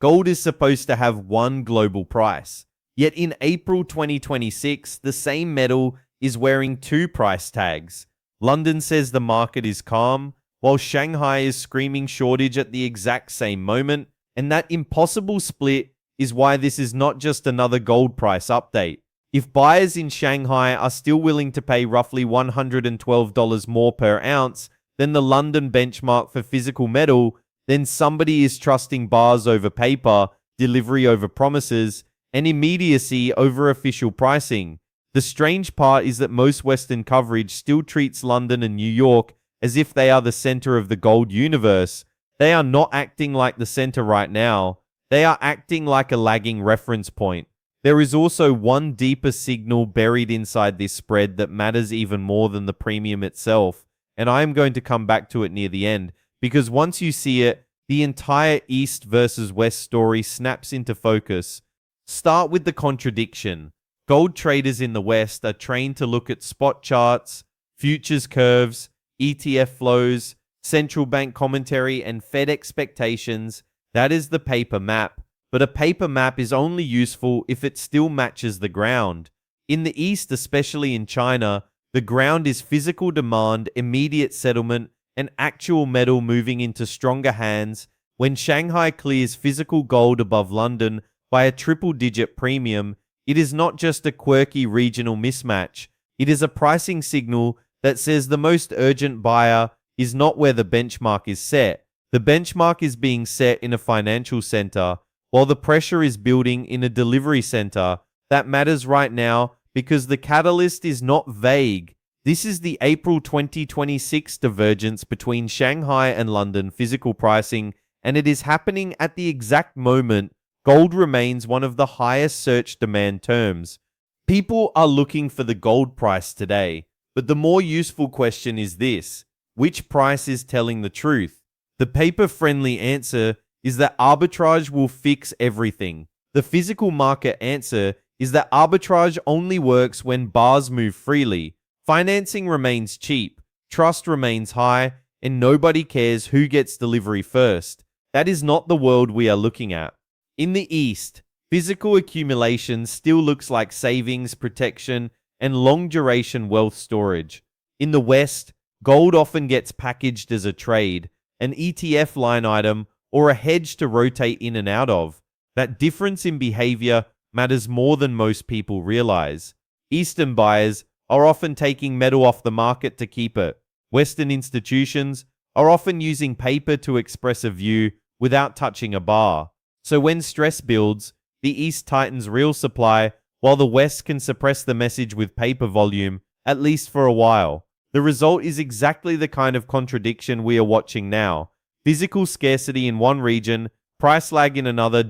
Gold is supposed to have one global price. Yet in April 2026, the same metal is wearing two price tags. London says the market is calm, while Shanghai is screaming shortage at the exact same moment, and that impossible split is why this is not just another gold price update. If buyers in Shanghai are still willing to pay roughly $112 more per ounce than the London benchmark for physical metal, then somebody is trusting bars over paper, delivery over promises, and immediacy over official pricing. The strange part is that most Western coverage still treats London and New York as if they are the center of the gold universe. They are not acting like the center right now. They are acting like a lagging reference point. There is also one deeper signal buried inside this spread that matters even more than the premium itself, and I am going to come back to it near the end, because once you see it, the entire East versus West story snaps into focus. Start with the contradiction. Gold traders in the West are trained to look at spot charts, futures curves, ETF flows, central bank commentary, and Fed expectations. That is the paper map. But a paper map is only useful if it still matches the ground. In the East, especially in China, the ground is physical demand, immediate settlement, and actual metal moving into stronger hands. When Shanghai clears physical gold above London by a triple-digit premium, it is not just a quirky regional mismatch. It is a pricing signal that says the most urgent buyer is not where the benchmark is set. The benchmark is being set in a financial center, while the pressure is building in a delivery center. That matters right now because the catalyst is not vague. This is the April 2026 divergence between Shanghai and London physical pricing, and it is happening at the exact moment gold remains one of the highest search demand terms. People are looking for the gold price today, but the more useful question is this: which price is telling the truth? The paper-friendly answer is that arbitrage will fix everything. The physical market answer is that arbitrage only works when bars move freely. Financing remains cheap, trust remains high, and nobody cares who gets delivery first. That is not the world we are looking at. In the East, physical accumulation still looks like savings, protection, and long-duration wealth storage. In the West, gold often gets packaged as a trade, an ETF line item, or a hedge to rotate in and out of. That difference in behavior matters more than most people realize. Eastern buyers are often taking metal off the market to keep it. Western institutions are often using paper to express a view without touching a bar. So when stress builds, the East tightens real supply, while the West can suppress the message with paper volume, at least for a while. The result is exactly the kind of contradiction we are watching now. Physical scarcity in one region, price lag in another.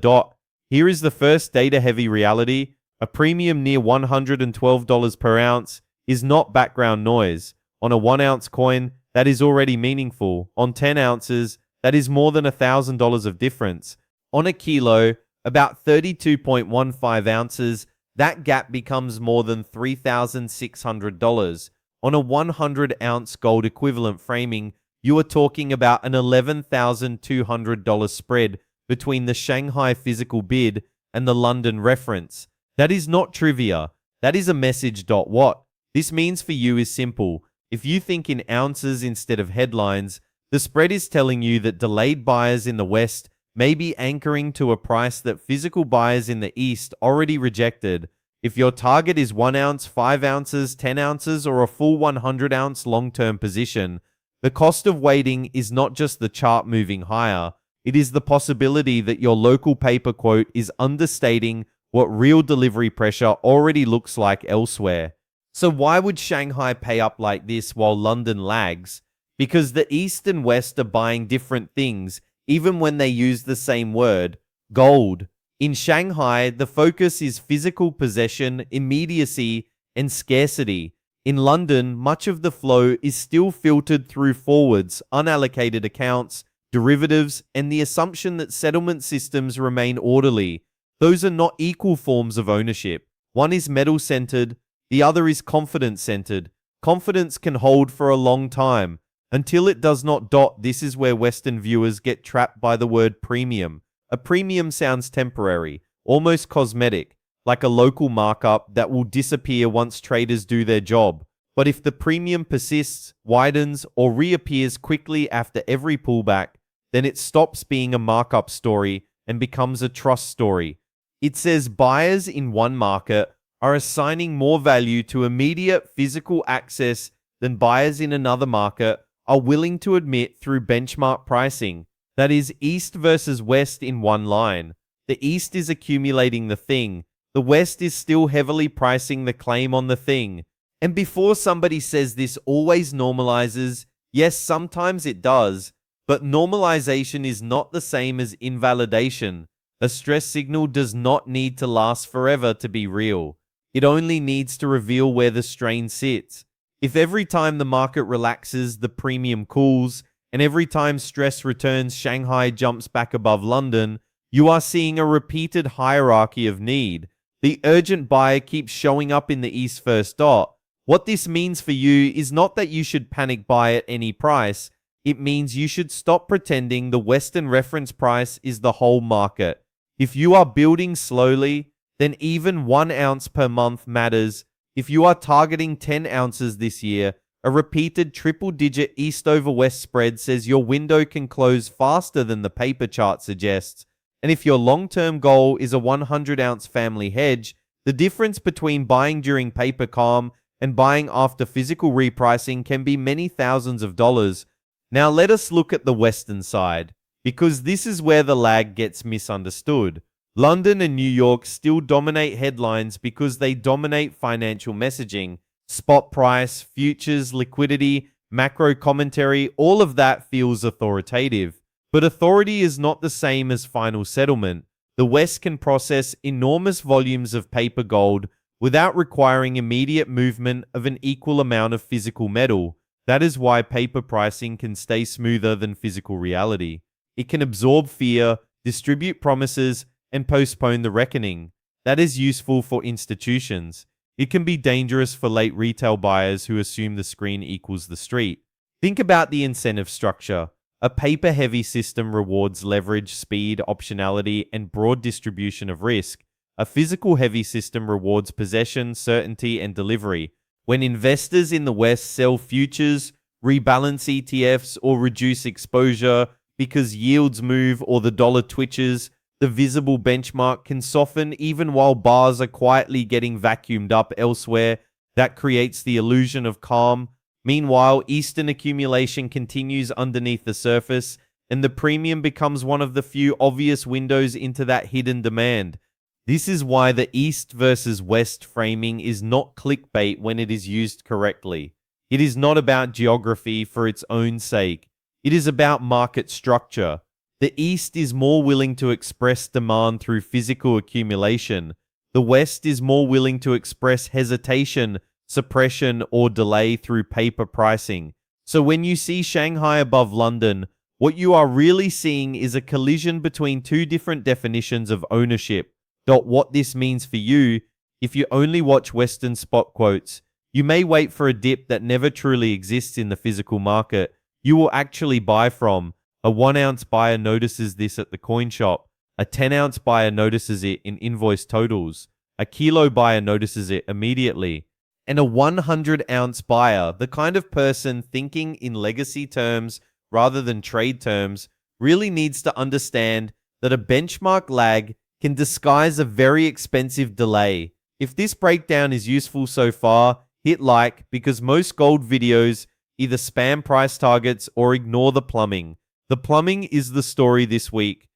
Here is the first data-heavy reality. A premium near $112 per ounce is not background noise. On a 1-ounce coin, that is already meaningful. On 10 ounces, that is more than $1,000 of difference. On a kilo, about 32.15 ounces, that gap becomes more than $3,600. On a 100-ounce gold equivalent framing, you are talking about an $11,200 spread between the Shanghai physical bid and the London reference. That is not trivia. That is a message. What this means for you is simple. If you think in ounces instead of headlines, the spread is telling you that delayed buyers in the West may be anchoring to a price that physical buyers in the East already rejected. If your target is 1 ounce, 5 ounces, 10 ounces, or a full 100-ounce long-term position, the cost of waiting is not just the chart moving higher. It is the possibility that your local paper quote is understating what real delivery pressure already looks like elsewhere. So why would Shanghai pay up like this while London lags? Because the East and West are buying different things, even when they use the same word, gold. In Shanghai, the focus is physical possession, immediacy, and scarcity. In London, much of the flow is still filtered through forwards, unallocated accounts, derivatives, and the assumption that settlement systems remain orderly. Those are not equal forms of ownership. One is metal-centered, the other is confidence-centered. Confidence can hold for a long time. Until it does not. This is where Western viewers get trapped by the word premium. A premium sounds temporary, almost cosmetic, like a local markup that will disappear once traders do their job. But if the premium persists, widens, or reappears quickly after every pullback, then it stops being a markup story and becomes a trust story. It says buyers in one market are assigning more value to immediate physical access than buyers in another market are willing to admit through benchmark pricing. That is, East versus West in one line. The East is accumulating the thing. The West is still heavily pricing the claim on the thing. And before somebody says this always normalizes, yes, sometimes it does, but normalization is not the same as invalidation. A stress signal does not need to last forever to be real. It only needs to reveal where the strain sits. If every time the market relaxes, the premium cools, and every time stress returns, Shanghai jumps back above London, you are seeing a repeated hierarchy of need. The urgent buyer keeps showing up in the East first dot. What this means for you is not that you should panic buy at any price. It means you should stop pretending the Western reference price is the whole market. If you are building slowly, then even 1 ounce per month matters. If you are targeting 10 ounces this year, a repeated triple-digit East over West spread says your window can close faster than the paper chart suggests. And if your long-term goal is a 100-ounce family hedge, the difference between buying during paper calm and buying after physical repricing can be many thousands of dollars. Now let us look at the Western side, because this is where the lag gets misunderstood. London and New York still dominate headlines because they dominate financial messaging. Spot price, futures, liquidity, macro commentary, all of that feels authoritative. But authority is not the same as final settlement. The West can process enormous volumes of paper gold without requiring immediate movement of an equal amount of physical metal. That is why paper pricing can stay smoother than physical reality. It can absorb fear, distribute promises, and postpone the reckoning. That is useful for institutions. It can be dangerous for late retail buyers who assume the screen equals the street. Think about the incentive structure. A paper-heavy system rewards leverage, speed, optionality, and broad distribution of risk. A physical-heavy system rewards possession, certainty, and delivery. When investors in the West sell futures, rebalance ETFs, or reduce exposure because yields move or the dollar twitches, the visible benchmark can soften even while bars are quietly getting vacuumed up elsewhere. That creates the illusion of calm. Meanwhile, Eastern accumulation continues underneath the surface, and the premium becomes one of the few obvious windows into that hidden demand. This is why the East versus West framing is not clickbait when it is used correctly. It is not about geography for its own sake. It is about market structure. The East is more willing to express demand through physical accumulation. The West is more willing to express hesitation, suppression, or delay through paper pricing. So when you see Shanghai above London, what you are really seeing is a collision between two different definitions of ownership. What this means for you, if you only watch Western spot quotes, you may wait for a dip that never truly exists in the physical market. You will actually buy from. A 1 ounce buyer notices this at the coin shop. A 10 ounce buyer notices it in invoice totals. A kilo buyer notices it immediately. And a 100 ounce buyer, the kind of person thinking in legacy terms rather than trade terms, really needs to understand that a benchmark lag can disguise a very expensive delay. If this breakdown is useful so far, hit like, because most gold videos either spam price targets or ignore the plumbing. The plumbing is the story this week.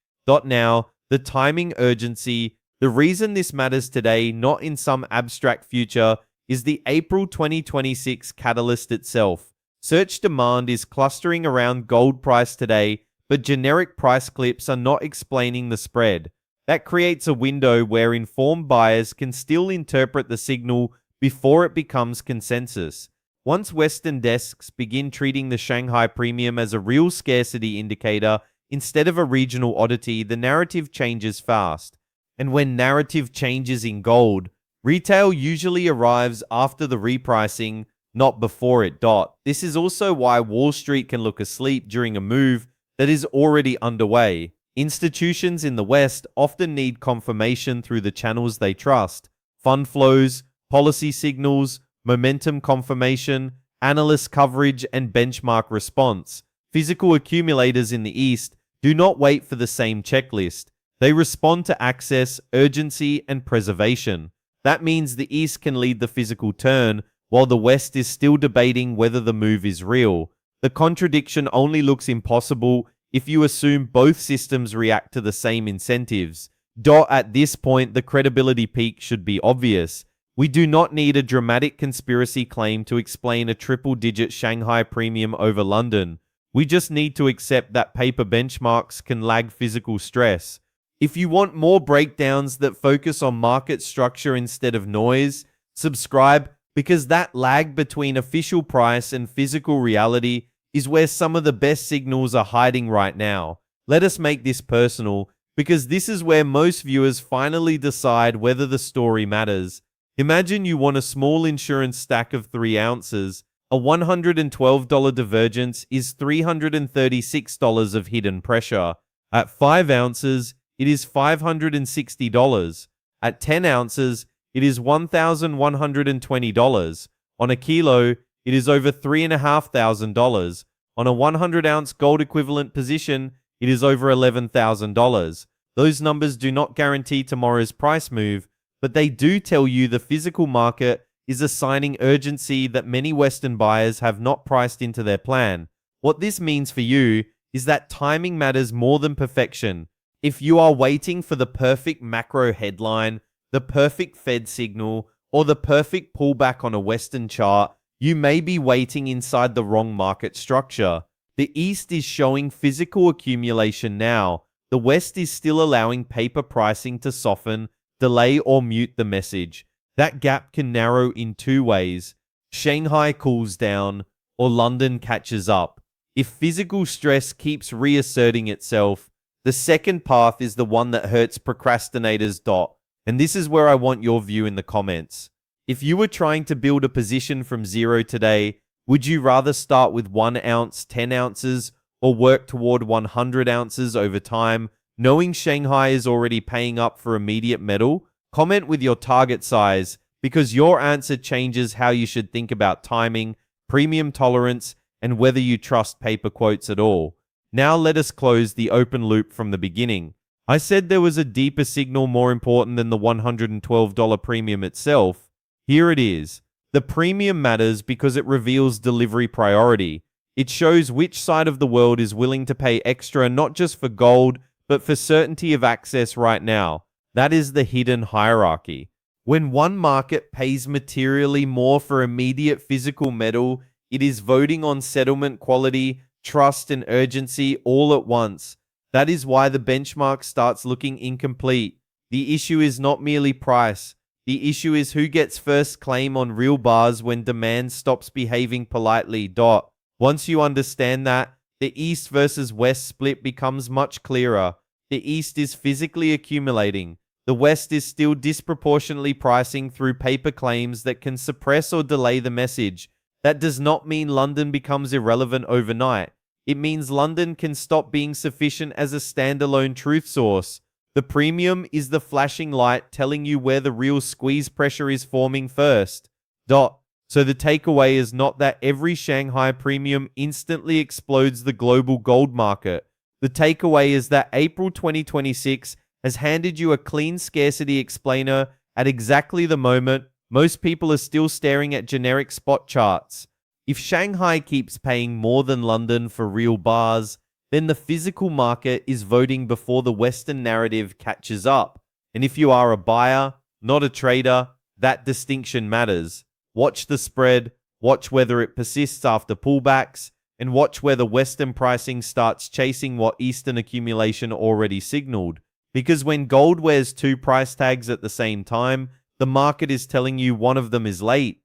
Now, the timing urgency. The reason this matters today, not in some abstract future, is the April 2026 catalyst itself. Search demand is clustering around gold price today, but generic price clips are not explaining the spread. That creates a window where informed buyers can still interpret the signal before it becomes consensus. Once Western desks begin treating the Shanghai premium as a real scarcity indicator instead of a regional oddity, the narrative changes fast. And when narrative changes in gold, retail usually arrives after the repricing, not before it. This is also why Wall Street can look asleep during a move that is already underway. Institutions in the West often need confirmation through the channels they trust: fund flows, policy signals, momentum confirmation, analyst coverage, and benchmark response. Physical accumulators in the East do not wait for the same checklist. They respond to access, urgency, and preservation. That means the East can lead the physical turn, while the West is still debating whether the move is real. The contradiction only looks impossible if you assume both systems react to the same incentives. At this point, the credibility peak should be obvious. We do not need a dramatic conspiracy claim to explain a triple-digit Shanghai premium over London. We just need to accept that paper benchmarks can lag physical stress. If you want more breakdowns that focus on market structure instead of noise, subscribe, because that lag between official price and physical reality is where some of the best signals are hiding right now. Let us make this personal, because this is where most viewers finally decide whether the story matters. Imagine you want a small insurance stack of 3 ounces. A $112 divergence is $336 of hidden pressure. At 5 ounces, it is $560. At 10 ounces, it is $1,120. On a kilo, it is over $3,500. On a 100-ounce gold equivalent position, it is over $11,000. Those numbers do not guarantee tomorrow's price move, but they do tell you the physical market is assigning urgency that many Western buyers have not priced into their plan. What this means for you is that timing matters more than perfection. If you are waiting for the perfect macro headline, the perfect Fed signal, or the perfect pullback on a Western chart, you may be waiting inside the wrong market structure. The East is showing physical accumulation now. The West is still allowing paper pricing to soften, delay, or mute the message. That gap can narrow in 2 ways. Shanghai cools down, or London catches up. If physical stress keeps reasserting itself, the second path is the one that hurts procrastinators. And this is where I want your view in the comments. If you were trying to build a position from zero today, would you rather start with 1 ounce, 10 ounces, or work toward 100 ounces over time, knowing Shanghai is already paying up for immediate metal? Comment with your target size, because your answer changes how you should think about timing, premium tolerance, and whether you trust paper quotes at all. Now let us close the open loop from the beginning. I said there was a deeper signal more important than the $112 premium itself. Here it is. The premium matters because it reveals delivery priority. It shows which side of the world is willing to pay extra, not just for gold, but for certainty of access right now. That is the hidden hierarchy. When one market pays materially more for immediate physical metal, it is voting on settlement quality, trust, and urgency all at once. That is why the benchmark starts looking incomplete. The issue is not merely price. The issue is who gets first claim on real bars when demand stops behaving politely. Once you understand that, the East versus West split becomes much clearer. The East is physically accumulating. The West is still disproportionately pricing through paper claims that can suppress or delay the message. That does not mean London becomes irrelevant overnight. It means London can stop being sufficient as a standalone truth source. The premium is the flashing light telling you where the real squeeze pressure is forming first. So the takeaway is not that every Shanghai premium instantly explodes the global gold market. The takeaway is that April 2026 has handed you a clean scarcity explainer at exactly the moment most people are still staring at generic spot charts. If Shanghai keeps paying more than London for real bars, then the physical market is voting before the Western narrative catches up. And if you are a buyer, not a trader, that distinction matters. Watch the spread, watch whether it persists after pullbacks, and watch whether Western pricing starts chasing what Eastern accumulation already signaled. Because when gold wears 2 price tags at the same time, the market is telling you one of them is late.